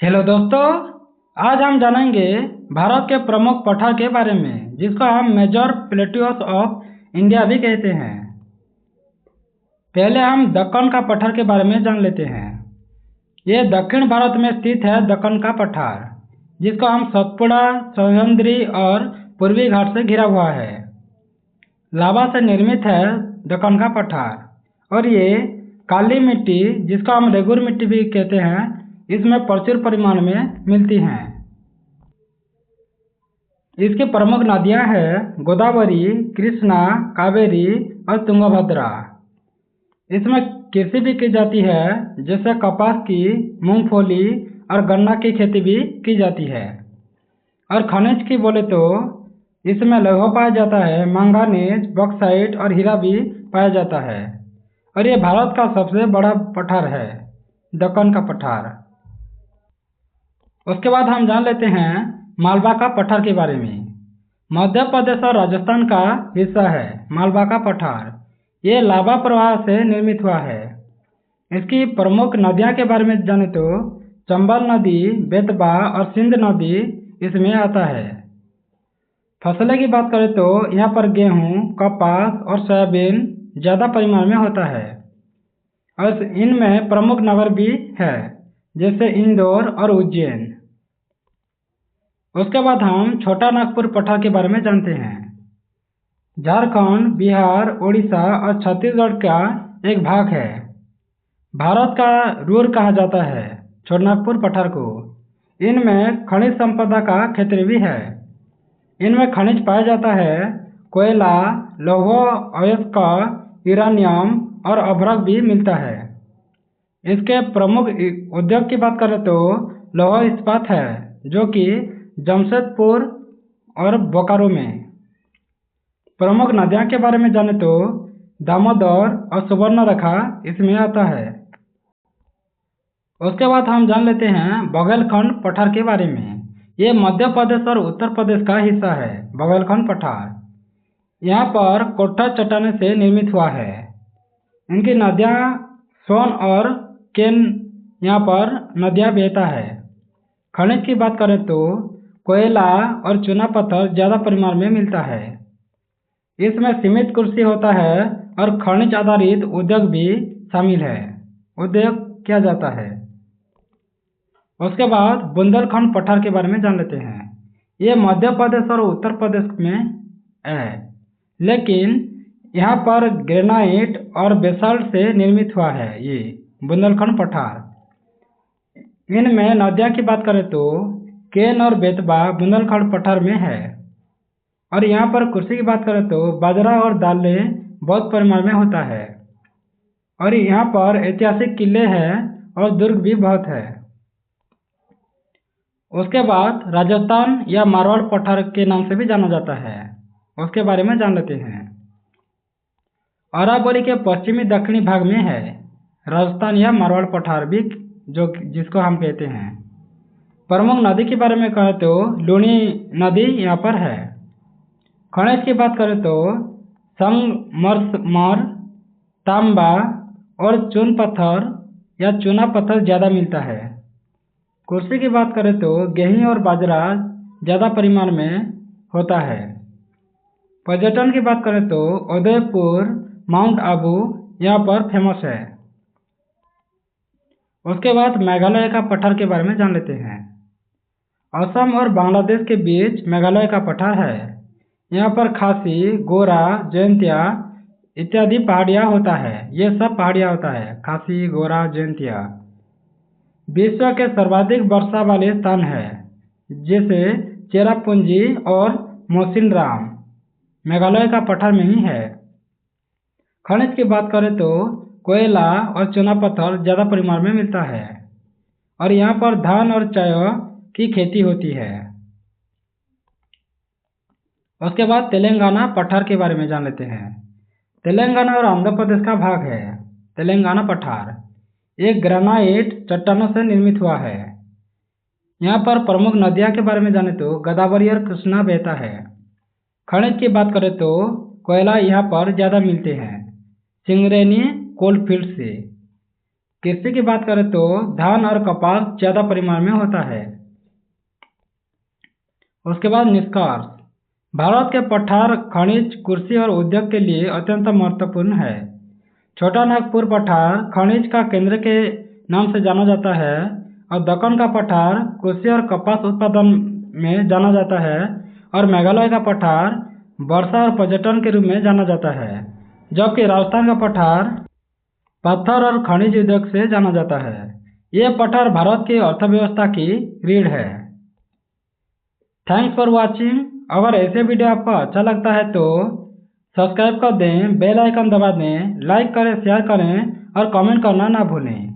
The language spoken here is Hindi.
हेलो दोस्तों, आज हम जानेंगे भारत के प्रमुख पठार के बारे में, जिसको हम मेजर प्लेट्यूज ऑफ इंडिया भी कहते हैं। पहले हम दक्कन का पठार के बारे में जान लेते हैं। ये दक्षिण भारत में स्थित है दक्कन का पठार, जिसको हम सतपुड़ा, सह्याद्री और पूर्वी घाट से घिरा हुआ है। लावा से निर्मित है दक्कन का पठार और ये काली मिट्टी, जिसको हम रेगुर मिट्टी भी कहते हैं, इसमें प्रचुर परिमाण में मिलती हैं। इसकी प्रमुख नदियां हैं गोदावरी, कृष्णा, कावेरी और तुंगभद्रा। इसमें कृषि भी की जाती है, जैसे कपास की, मूंगफली और गन्ना की खेती भी की जाती है। और खनिज की बोले तो इसमें लौह पाया जाता है, मैंगनीज, बॉक्साइट और हीरा भी पाया जाता है। और ये भारत का सबसे बड़ा पठार है, दक्कन का पठार। उसके बाद हम जान लेते हैं मालवा का पठार के बारे में। मध्य प्रदेश और राजस्थान का हिस्सा है मालवा का पठार। ये लावा प्रवाह से निर्मित हुआ है। इसकी प्रमुख नदियां के बारे में जाने तो चंबल नदी, बेतवा और सिंध नदी इसमें आता है। फसलें की बात करें तो यहाँ पर गेहूँ, कपास और सोयाबीन ज़्यादा परिमाण में होता है। और इनमें प्रमुख नगर भी है, जैसे इंदौर और उज्जैन। उसके बाद हम छोटा नागपुर पठार के बारे में जानते हैं। झारखंड, बिहार, उड़ीसा और छत्तीसगढ़ का एक भाग है। भारत का रूर कहा जाता है छोटा नागपुर पठार को। इनमें खनिज संपदा का क्षेत्र भी है। इनमें खनिज पाया जाता है कोयला, लौह अयस्क, यूरेनियम और अभ्रक भी मिलता है। इसके प्रमुख उद्योग की बात करें तो लौह इस्पात है, जो कि जमशेदपुर और बोकारो में। प्रमुख नदियां के बारे में जाने तो दामोदर और सुवर्णरेखा इसमें आता है। उसके बाद हम जान लेते हैं बघेलखंड पठार के बारे में। ये मध्य प्रदेश और उत्तर प्रदेश का हिस्सा है बघेलखंड पठार। यहाँ पर कोट्टा चट्टान से निर्मित हुआ है। इनकी नदियाँ सोन और केन यहाँ पर नदियाँ बहता है। खनिज की बात करें तो कोयला और चूना पत्थर ज़्यादा परिमाण में मिलता है। इसमें सीमित कृषि होता है और खनिज आधारित उद्योग भी शामिल है, उद्योग किया जाता है। उसके बाद बुंदेलखंड पठार के बारे में जान लेते हैं। ये मध्य प्रदेश और उत्तर प्रदेश में है, लेकिन यहाँ पर ग्रेनाइट और बेसाल्ट से निर्मित हुआ है ये बुंदेलखंड पठार। इनमें नदियाँ की बात करें तो केन और बेतवा बुंदेलखंड पठार में है। और यहाँ पर कृषि की बात करें तो बाजरा और दालें बहुत परिमाण में होता है। और यहाँ पर ऐतिहासिक किले हैं और दुर्ग भी बहुत है। उसके बाद राजस्थान या मारवाड़ पठार के नाम से भी जाना जाता है। उसके बारे में जान लेते हैं। अरावली के पश्चिमी दक्षिणी भाग में है राजस्थान या मारवाड़ पठार भी, जिसको हम कहते हैं। प्रमुख नदी के बारे में कहें तो लूनी नदी यहाँ पर है। खनिज की बात करें तो संगमरमर, तांबा और चून पत्थर या चूना पत्थर ज़्यादा मिलता है। कृषि की बात करें तो गेहूं और बाजरा ज़्यादा परिमाण में होता है। पर्यटन की बात करें तो उदयपुर, माउंट आबू यहाँ पर फेमस है। उसके बाद मेघालय का पठार के बारे में जान लेते हैं। असम और बांग्लादेश के बीच मेघालय का पठार है। यहाँ पर खासी, गोरा, जयंतिया इत्यादि पहाड़ियाँ होता है। ये सब पहाड़ियाँ होता है, खासी, गोरा, जयंतिया। विश्व के सर्वाधिक वर्षा वाले स्थान है, जैसे चेरापूंजी और मौसिनराम मेघालय का पठार में ही है। खनिज की बात करें तो कोयला और चूना पत्थर ज़्यादा परिमाण में मिलता है। और यहाँ पर धान और चाय की खेती होती है। उसके बाद तेलंगाना पठार के बारे में जान लेते हैं। तेलंगाना और आंध्र प्रदेश का भाग है तेलंगाना पठार। एक ग्रेनाइट चट्टानों से निर्मित हुआ है। यहाँ पर प्रमुख नदियाँ के बारे में जाने तो गोदावरी और कृष्णा बहता है। खनिज की बात करें तो कोयला यहाँ पर ज़्यादा मिलते हैं सिंगरेनी कोलफील्ड से। कृषि की बात करें तो धान और कपास ज़्यादा परिमाण में होता है। उसके बाद निष्कर्ष। भारत के पठार खनिज, कृषि और उद्योग के लिए अत्यंत महत्वपूर्ण है। छोटा नागपुर पठार खनिज का केंद्र के नाम से जाना जाता है और दक्कन का पठार कृषि और कपास उत्पादन में जाना जाता है और मेघालय का पठार वर्षा और पर्यटन के रूप में जाना जाता है, जबकि राजस्थान का पठार पत्थर और खनिज उद्योग से जाना जाता है। ये पठार भारत की अर्थव्यवस्था की रीढ़ है। Thanks for watching. अगर ऐसे वीडियो आपको अच्छा लगता है तो सब्सक्राइब कर दें, बेल आइकन दबा दें, लाइक करें, शेयर करें और कमेंट करना ना भूलें।